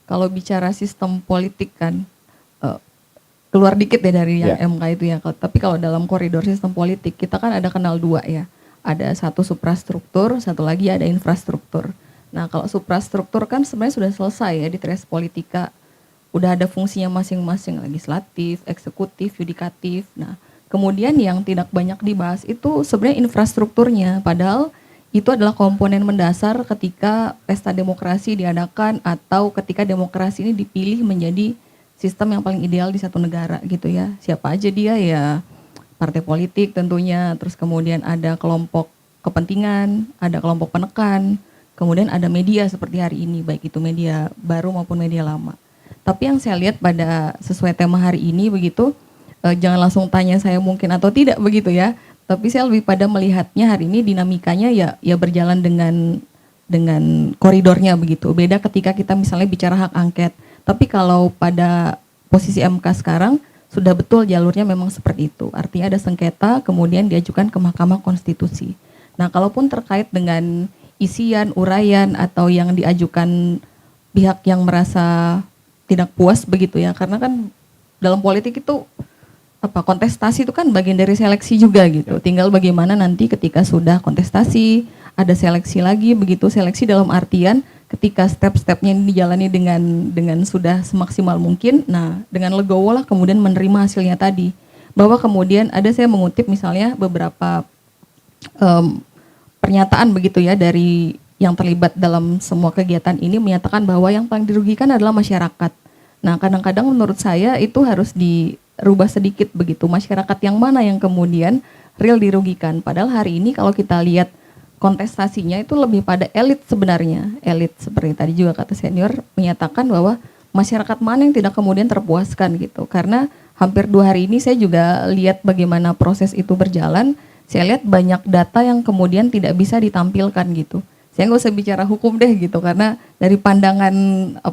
kalau bicara sistem politik kan, eh, keluar dikit ya dari yang MK itu ya. Tapi kalau dalam koridor sistem politik kita kan ada kenal dua ya. Ada satu suprastruktur, satu lagi ada infrastruktur. Nah kalau suprastruktur kan sebenarnya sudah selesai ya di Tres Politika. Udah ada fungsinya masing-masing, legislatif, eksekutif, yudikatif. Nah kemudian yang tidak banyak dibahas itu sebenarnya infrastrukturnya. Padahal itu adalah komponen mendasar ketika pesta demokrasi diadakan atau ketika demokrasi ini dipilih menjadi sistem yang paling ideal di satu negara gitu ya. Siapa aja dia ya, partai politik tentunya, terus kemudian ada kelompok kepentingan, ada kelompok penekan, kemudian ada media seperti hari ini, baik itu media baru maupun media lama. Tapi yang saya lihat pada sesuai tema hari ini begitu, jangan langsung tanya saya mungkin atau tidak begitu ya, tapi saya lebih pada melihatnya hari ini dinamikanya ya berjalan dengan koridornya begitu. Beda ketika kita misalnya bicara hak angket. Tapi kalau pada posisi MK sekarang sudah betul jalurnya memang seperti itu. Artinya ada sengketa kemudian diajukan ke Mahkamah Konstitusi. Nah, kalaupun terkait dengan isian, uraian atau yang diajukan pihak yang merasa tidak puas begitu ya. Karena kan dalam politik itu kontestasi itu kan bagian dari seleksi juga gitu. Tinggal bagaimana nanti ketika sudah kontestasi, ada seleksi lagi begitu. Seleksi dalam artian ketika step-stepnya ini dijalani dengan sudah semaksimal mungkin, nah dengan legowo lah kemudian menerima hasilnya tadi. Bahwa kemudian ada saya mengutip misalnya beberapa pernyataan begitu ya dari yang terlibat dalam semua kegiatan ini menyatakan bahwa yang paling dirugikan adalah masyarakat. Nah kadang-kadang menurut saya itu harus dirubah sedikit begitu. Masyarakat yang mana yang kemudian real dirugikan. Padahal hari ini kalau kita lihat kontestasinya itu lebih pada elit sebenarnya. Elit seperti tadi juga kata senior menyatakan bahwa masyarakat mana yang tidak kemudian terpuaskan gitu. Karena hampir 2 hari ini saya juga lihat bagaimana proses itu berjalan. Saya lihat banyak data yang kemudian tidak bisa ditampilkan gitu. Saya nggak usah bicara hukum deh gitu karena dari pandangan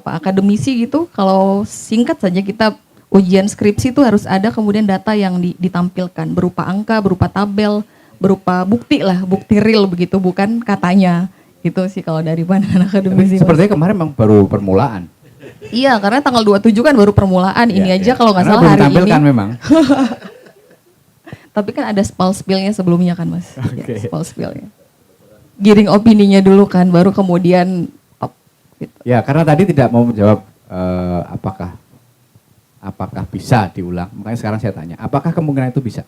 akademisi gitu, kalau singkat saja kita ujian skripsi itu harus ada kemudian data yang ditampilkan berupa angka, berupa tabel, berupa bukti lah, bukti real begitu, bukan katanya. Gitu sih kalau dari pandangan akademisi. Sepertinya kemarin memang baru permulaan. Iya, karena tanggal 27 kan baru permulaan. Ini aja kalau nggak salah hari ini. Memang. Tapi kan ada spell-spillnya sebelumnya kan Mas. Okay. Ya, spell-spillnya. Giring opininya dulu kan, baru kemudian top. Gitu. Ya, karena tadi tidak mau menjawab apakah bisa diulang. Makanya sekarang saya tanya, apakah kemungkinan itu bisa?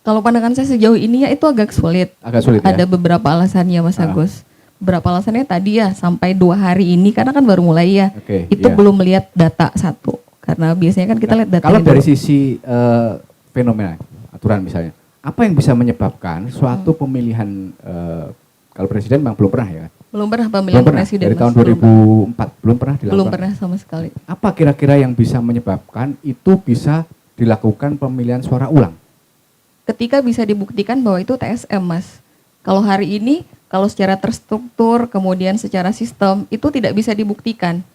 Kalau pandangan saya sejauh ini ya itu agak sulit. Agak sulit ya? Ada beberapa alasannya Mas Agus. Beberapa alasannya tadi ya sampai 2 hari ini karena kan baru mulai ya. Itu belum melihat data satu. Karena biasanya kan kita lihat data. Kalau dari sisi fenomena, aturan misalnya, apa yang bisa menyebabkan suatu pemilihan, kalau presiden memang belum pernah ya? Belum pernah pemilihan presiden. Dari tahun 2004 belum pernah dilakukan? Belum pernah sama sekali. Apa kira-kira yang bisa menyebabkan itu bisa dilakukan pemilihan suara ulang? Ketika bisa dibuktikan bahwa itu TSM Mas. Kalau hari ini, kalau secara terstruktur, kemudian secara sistem, itu tidak bisa dibuktikan.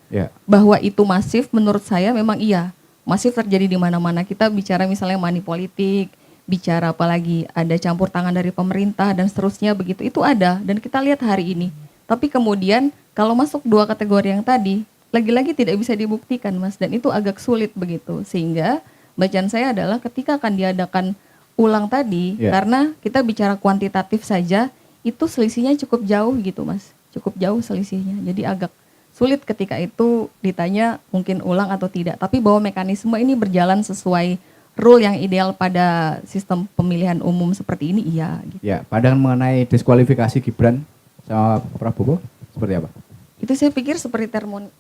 Bahwa itu masif menurut saya memang iya. Masif terjadi di mana-mana. Kita bicara misalnya money politik, bicara apalagi ada campur tangan dari pemerintah dan seterusnya begitu. Itu ada dan kita lihat hari ini. Tapi kemudian kalau masuk 2 kategori yang tadi, lagi-lagi tidak bisa dibuktikan Mas. Dan itu agak sulit begitu. Sehingga bacaan saya adalah ketika akan diadakan ulang tadi, karena kita bicara kuantitatif saja, itu selisihnya cukup jauh gitu Mas. Cukup jauh selisihnya. Jadi agak sulit ketika itu ditanya mungkin ulang atau tidak. Tapi bahwa mekanisme ini berjalan sesuai rule yang ideal pada sistem pemilihan umum seperti ini, iya. Gitu. Ya, pandangan mengenai diskualifikasi Gibran sama Prabowo seperti apa? Itu saya pikir seperti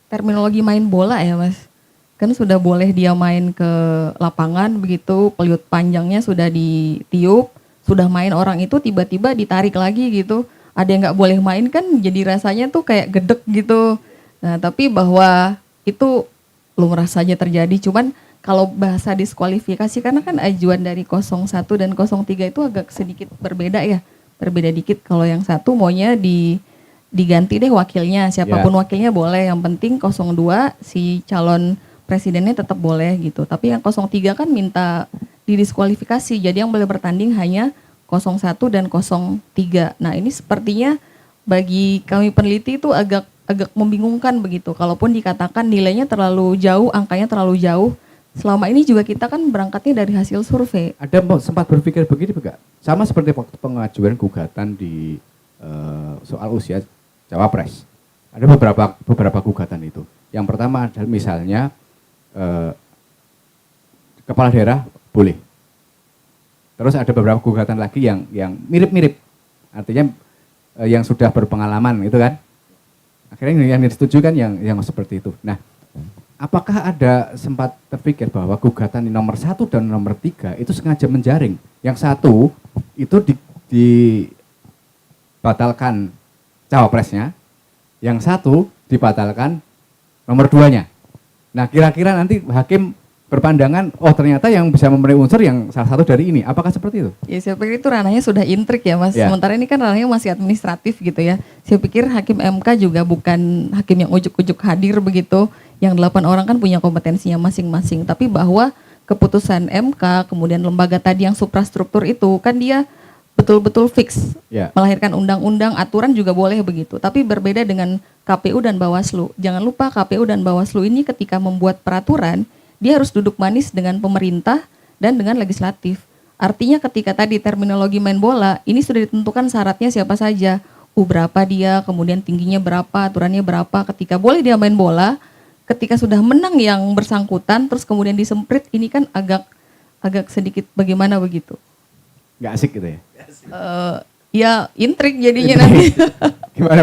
terminologi main bola ya Mas. Kan sudah boleh dia main ke lapangan begitu, peliut panjangnya sudah ditiup, sudah main orang itu tiba-tiba ditarik lagi gitu. Ada yang nggak boleh main kan jadi rasanya tuh kayak gedek gitu. Nah tapi bahwa itu lumrah saja terjadi, cuman kalau bahasa diskualifikasi karena kan ajuan dari 01 dan 03 itu agak sedikit berbeda ya. Berbeda dikit, kalau yang satu maunya diganti deh wakilnya, siapapun wakilnya boleh, yang penting 02 si calon presidennya tetap boleh gitu. Tapi yang 03 kan minta didiskualifikasi. Jadi yang boleh bertanding hanya 01 dan 03. Nah, ini sepertinya bagi kami peneliti itu agak agak membingungkan begitu. Kalaupun dikatakan nilainya terlalu jauh, angkanya terlalu jauh, selama ini juga kita kan berangkatnya dari hasil survei. Ada sempat berpikir begini enggak? Sama seperti waktu pengajuan gugatan di soal usia cawapres. Ada beberapa gugatan itu. Yang pertama adalah misalnya kepala daerah boleh. Terus ada beberapa gugatan lagi yang mirip-mirip. Artinya yang sudah berpengalaman itu kan. Akhirnya yang disetujui kan yang seperti itu. Nah, apakah ada sempat terpikir bahwa gugatan di nomor 1 dan nomor 3 itu sengaja menjaring? Yang satu itu dibatalkan cawapresnya, yang satu dibatalkan nomor 2-nya. Nah, kira-kira nanti hakim berpandangan, oh ternyata yang bisa memenuhi unsur yang salah satu dari ini. Apakah seperti itu? Ya saya pikir itu ranahnya sudah intrik ya Mas. Ya. Sementara ini kan ranahnya masih administratif gitu ya. Saya pikir hakim MK juga bukan hakim yang ujuk-ujuk hadir begitu. Yang 8 orang kan punya kompetensinya masing-masing. Tapi bahwa keputusan MK, kemudian lembaga tadi yang suprastruktur itu kan dia betul-betul fix. Ya. Melahirkan undang-undang, aturan juga boleh begitu. Tapi berbeda dengan KPU dan Bawaslu. Jangan lupa KPU dan Bawaslu ini ketika membuat peraturan, dia harus duduk manis dengan pemerintah dan dengan legislatif. Artinya ketika tadi terminologi main bola, ini sudah ditentukan syaratnya siapa saja. Berapa dia, kemudian tingginya berapa, aturannya berapa. Ketika boleh dia main bola, ketika sudah menang yang bersangkutan, terus kemudian disemprit, ini kan agak sedikit bagaimana begitu. Nggak asik gitu ya? Ya intrik jadinya nanti. Gimana?